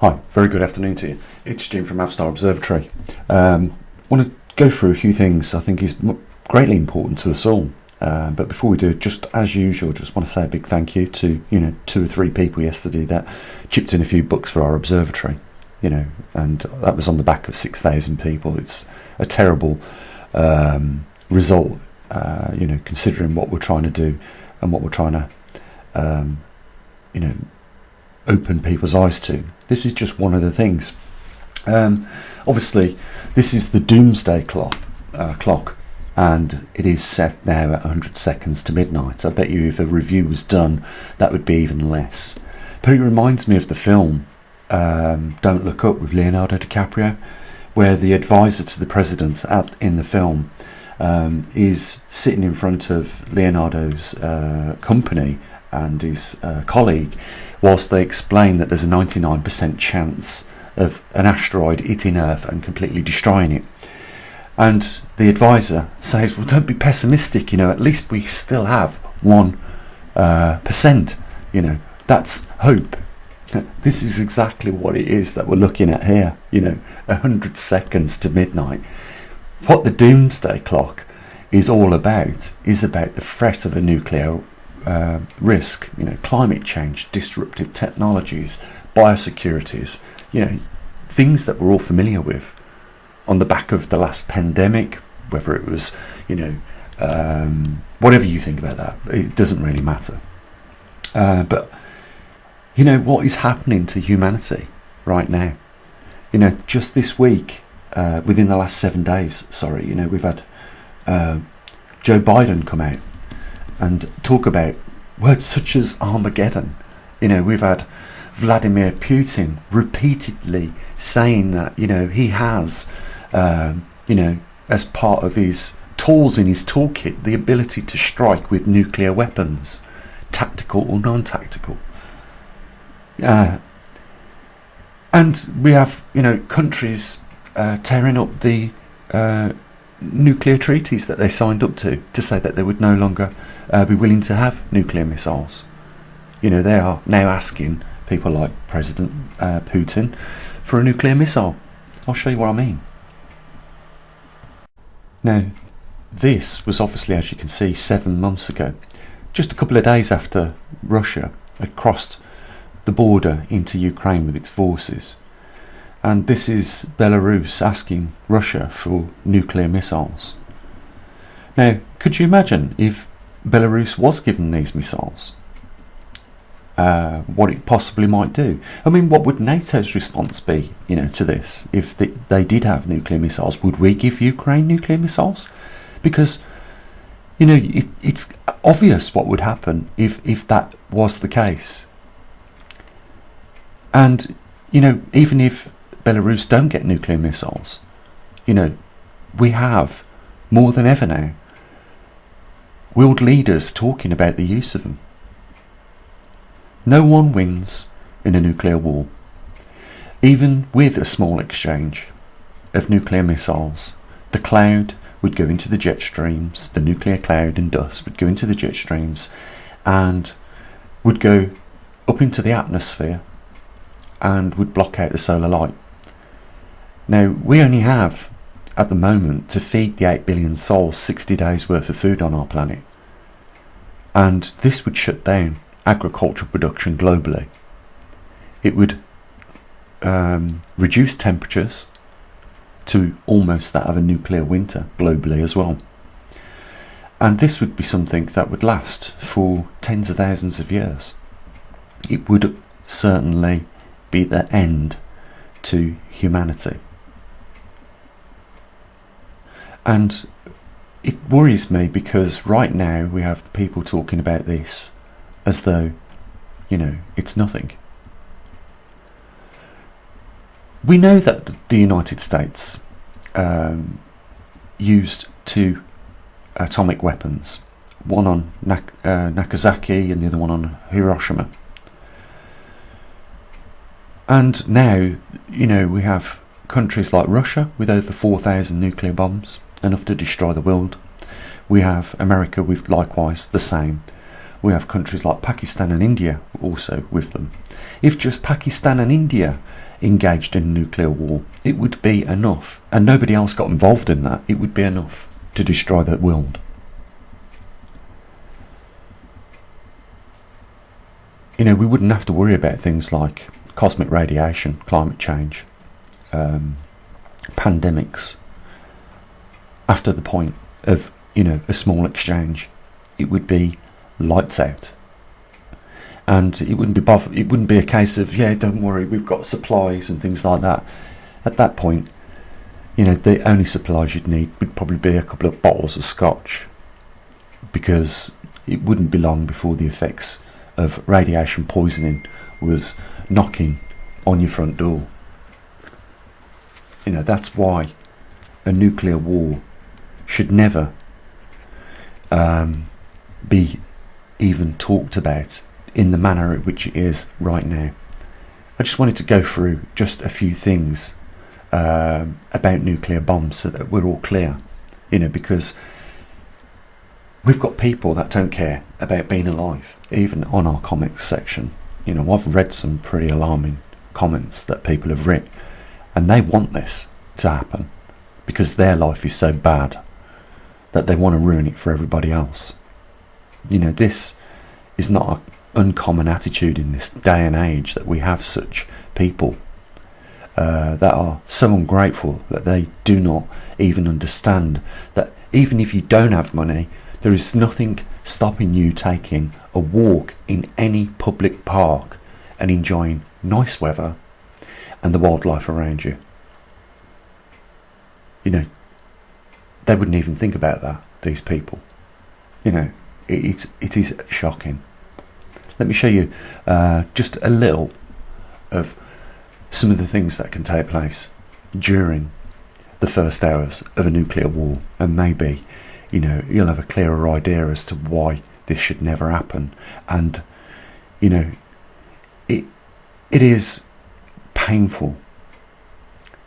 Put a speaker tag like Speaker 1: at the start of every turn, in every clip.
Speaker 1: Hi, very good afternoon to you. It's Jim from maverickstar Observatory. Want to go through a few things I think is greatly important to us all. But before we do, just as usual, just want to say a big thank you to 2 or 3 people yesterday that chipped in a few bucks for our observatory. And that was on the back of 6,000 people. It's a terrible result, considering what we're trying to do and what we're trying to, open people's eyes to. This is just one of the things. Obviously, this is the Doomsday clock, and it is set now at 100 seconds to midnight. I bet you if a review was done, that would be even less. But it reminds me of the film Don't Look Up with Leonardo DiCaprio, where the advisor to the president in the film is sitting in front of Leonardo's company and his colleague, whilst they explain that there's a 99% chance of an asteroid hitting Earth and completely destroying it. And the advisor says, well, don't be pessimistic, at least we still have 1%, that's hope. This is exactly what it is that we're looking at here, 100 seconds to midnight. What the Doomsday clock is all about is about the threat of a nuclear risk, climate change, disruptive technologies, biosecurities, things that we're all familiar with on the back of the last pandemic, whether it was, whatever you think about that, it doesn't really matter. But what is happening to humanity right now? Just this week, within the last 7 days, we've had Joe Biden come out and talk about words such as Armageddon. We've had Vladimir Putin repeatedly saying that, he has, as part of his tools in his toolkit, the ability to strike with nuclear weapons, tactical or non-tactical. And we have, countries tearing up the nuclear treaties that they signed up to say that they would no longer be willing to have nuclear missiles. They are now asking people like President Putin for a nuclear missile. I'll show you what I mean. Now, this was obviously, as you can see, 7 months ago, just a couple of days after Russia had crossed the border into Ukraine with its forces. And this is Belarus asking Russia for nuclear missiles. Now, could you imagine if Belarus was given these missiles? What it possibly might do? I mean, what would NATO's response be, to this? If they did have nuclear missiles, would we give Ukraine nuclear missiles? Because, it's obvious what would happen if that was the case. And, even if Belarus don't get nuclear missiles, we have, more than ever now, world leaders talking about the use of them. No one wins in a nuclear war. Even with a small exchange of nuclear missiles, the cloud would go into the jet streams, the nuclear cloud and dust would go into the jet streams and would go up into the atmosphere and would block out the solar light. Now, we only have, at the moment, to feed the 8 billion souls 60 days worth of food on our planet. And this would shut down agricultural production globally. It would reduce temperatures to almost that of a nuclear winter globally as well. And this would be something that would last for tens of thousands of years. It would certainly be the end to humanity. And it worries me because right now we have people talking about this as though, it's nothing. We know that the United States used 2 atomic weapons, one on Nagasaki and the other one on Hiroshima. And now, we have countries like Russia with over 4,000 nuclear bombs, enough to destroy the world. We have America with likewise the same. We have countries like Pakistan and India also with them. If just Pakistan and India engaged in a nuclear war, it would be enough, and nobody else got involved in that, it would be enough to destroy the world. You know, we wouldn't have to worry about things like cosmic radiation, climate change, pandemics. After the point of, you know, a small exchange, it would be lights out. And it wouldn't be a case of, yeah, don't worry, we've got supplies and things like that. At that point, you know, the only supplies you'd need would probably be a couple of bottles of scotch, because it wouldn't be long before the effects of radiation poisoning was knocking on your front door. You know, that's why a nuclear war should never be even talked about in the manner in which it is right now. I just wanted to go through just a few things about nuclear bombs so that we're all clear, you know, because we've got people that don't care about being alive, even on our comments section. You know, I've read some pretty alarming comments that people have written, and they want this to happen because their life is so bad that they want to ruin it for everybody else. You know, this is not an uncommon attitude in this day and age, that we have such people that are so ungrateful that they do not even understand that even if you don't have money, there is nothing stopping you taking a walk in any public park and enjoying nice weather and the wildlife around you. You know, they wouldn't even think about that, these people. You know, it is shocking. Let me show you just a little of some of the things that can take place during the first hours of a nuclear war, and maybe, you know, you'll have a clearer idea as to why this should never happen. And, you know, it is painful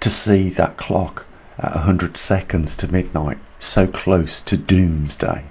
Speaker 1: to see that clock at 100 seconds to midnight, so close to Doomsday,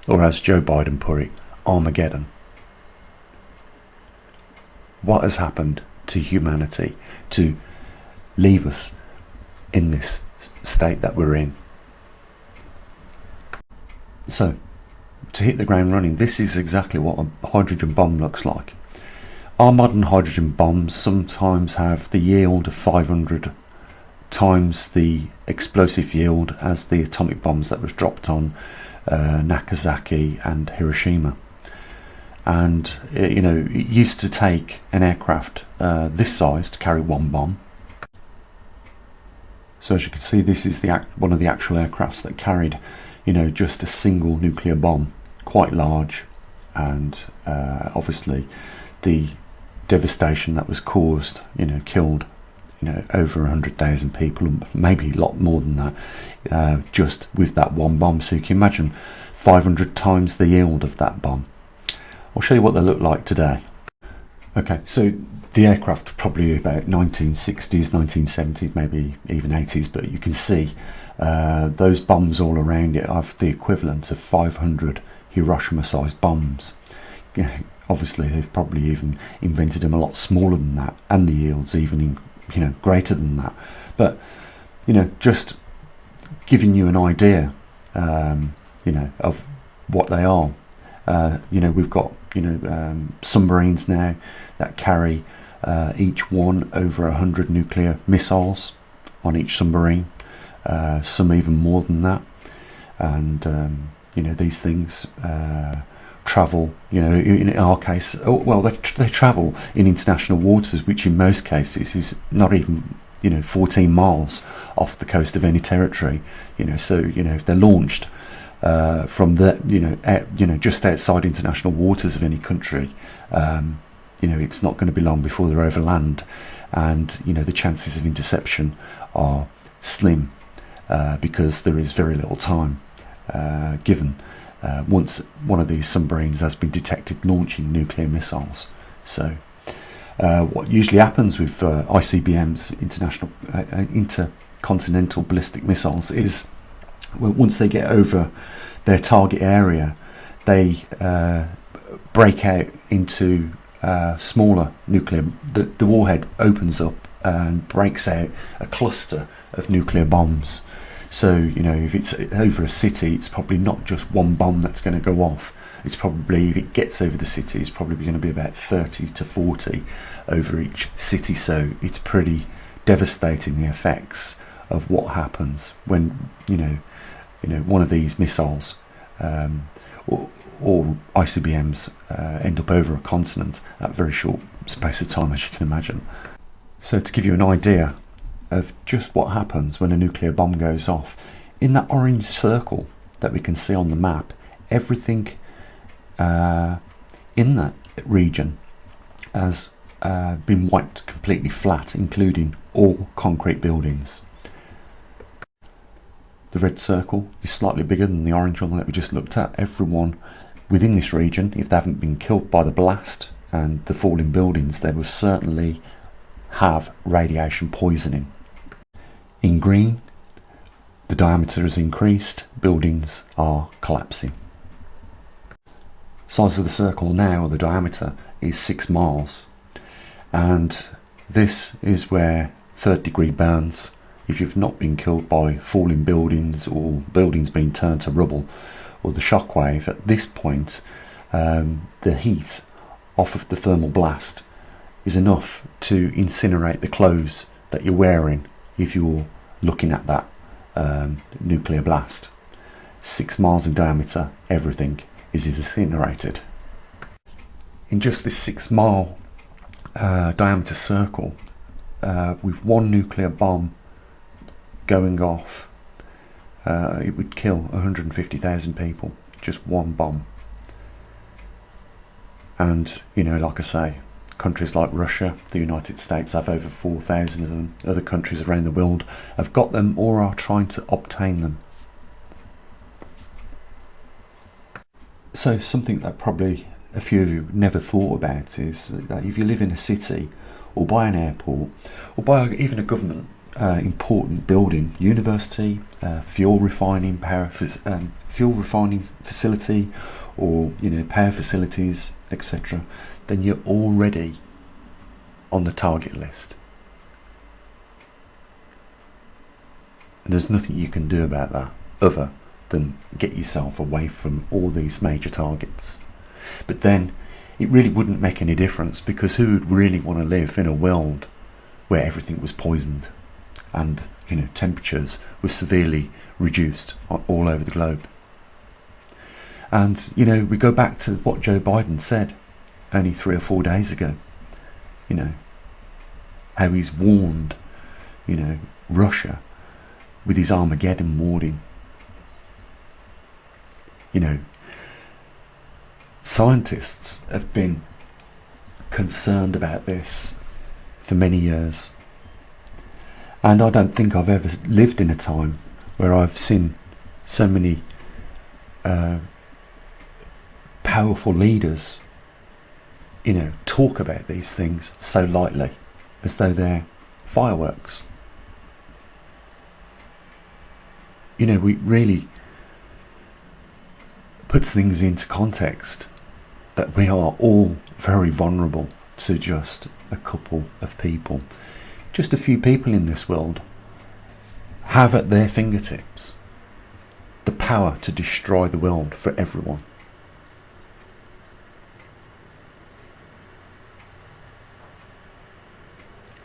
Speaker 1: or as Joe Biden put it, Armageddon. What has happened to humanity to leave us in this state that we're in? So, to hit the ground running, this is exactly what a hydrogen bomb looks like. Our modern hydrogen bombs sometimes have the yield of 500 times the explosive yield as the atomic bombs that was dropped on Nagasaki and Hiroshima. And you know, it used to take an aircraft this size to carry one bomb. So as you can see, this is one of the actual aircrafts that carried, you know, just a single nuclear bomb, quite large, and obviously the devastation that was caused, you know, killed, you know, over 100,000 people, and maybe a lot more than that, just with that one bomb. So you can imagine 500 times the yield of that bomb. I'll show you what they look like today. Okay, so the aircraft probably about 1960s, 1970s, maybe even 80s, but you can see those bombs all around it have the equivalent of 500 Hiroshima-sized bombs. Obviously, they've probably even invented them a lot smaller than that, and the yields even you know, greater than that. But you know, just giving you an idea, you know, of what they are. You know, we've got, you know, submarines now that carry each one over 100 nuclear missiles on each submarine, some even more than that. And you know, these things travel, you know, in our case, well, they travel in international waters, which in most cases is not even, you know, 14 miles off the coast of any territory. You know, so, you know, if they're launched from the, you know, just outside international waters of any country, you know, it's not going to be long before they're over land, and you know, the chances of interception are slim because there is very little time given once one of these submarines has been detected launching nuclear missiles. So what usually happens with ICBMs, intercontinental ballistic missiles, is once they get over their target area, they break out into smaller nuclear, the warhead opens up and breaks out a cluster of nuclear bombs. So, you know, if it's over a city, it's probably not just one bomb that's going to go off. It's probably, if it gets over the city, it's probably going to be about 30 to 40 over each city. So it's pretty devastating, the effects of what happens when, you know, one of these missiles or ICBMs end up over a continent at a very short space of time, as you can imagine. So to give you an idea of just what happens when a nuclear bomb goes off, in that orange circle that we can see on the map, everything in that region has been wiped completely flat, including all concrete buildings. The red circle is slightly bigger than the orange one that we just looked at. Everyone within this region, if they haven't been killed by the blast and the falling buildings, they will certainly have radiation poisoning. In green, the diameter has increased, buildings are collapsing. Size of the circle now, the diameter, is 6 miles, and this is where third degree burns. If you've not been killed by falling buildings or buildings being turned to rubble or the shockwave, at this point the heat off of the thermal blast is enough to incinerate the clothes that you're wearing if you're looking at that nuclear blast. 6 miles in diameter, everything is incinerated. In just this 6 mile diameter circle, with one nuclear bomb going off, it would kill 150,000 people, just one bomb. And, you know, like I say, countries like Russia, the United States have over 4,000 of them. Other countries around the world have got them or are trying to obtain them. So something that probably a few of you never thought about is that if you live in a city or by an airport or by even a government important building, university, fuel refining facility, or, you know, power facilities, etc., then you're already on the target list. And there's nothing you can do about that other than get yourself away from all these major targets. But then it really wouldn't make any difference, because who would really want to live in a world where everything was poisoned and, you know, temperatures were severely reduced all over the globe? And, you know, we go back to what Joe Biden said only 3 or 4 days ago, you know, how he's warned, you know, Russia with his Armageddon warning. You know, scientists have been concerned about this for many years, and I don't think I've ever lived in a time where I've seen so many powerful leaders, you know, talk about these things so lightly, as though they're fireworks. You know, we really puts things into context that we are all very vulnerable to just a couple of people. Just a few people in this world have at their fingertips the power to destroy the world for everyone.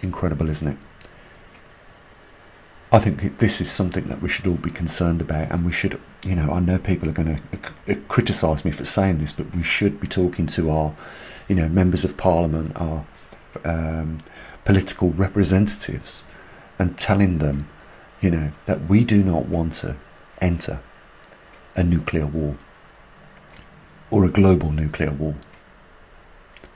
Speaker 1: Incredible, isn't it? I think this is something that we should all be concerned about, and we should, you know, I know people are going to criticise me for saying this, but we should be talking to our, you know, members of parliament, our political representatives, and telling them, you know, that we do not want to enter a nuclear war or a global nuclear war.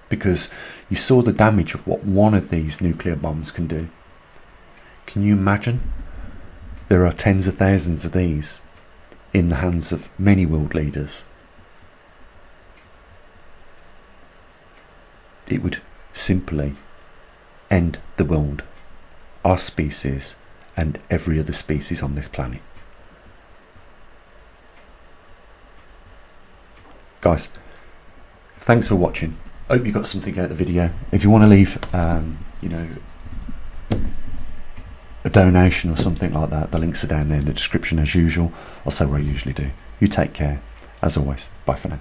Speaker 1: Because you saw the damage of what one of these nuclear bombs can do. Can you imagine? There are tens of thousands of these in the hands of many world leaders. It would simply end the world, our species, and every other species on this planet. Guys, thanks for watching. Hope you got something out of the video. If you want to leave, you know, a donation or something like that, the links are down there in the description as usual. I'll say what I usually do. You take care. As always, bye for now.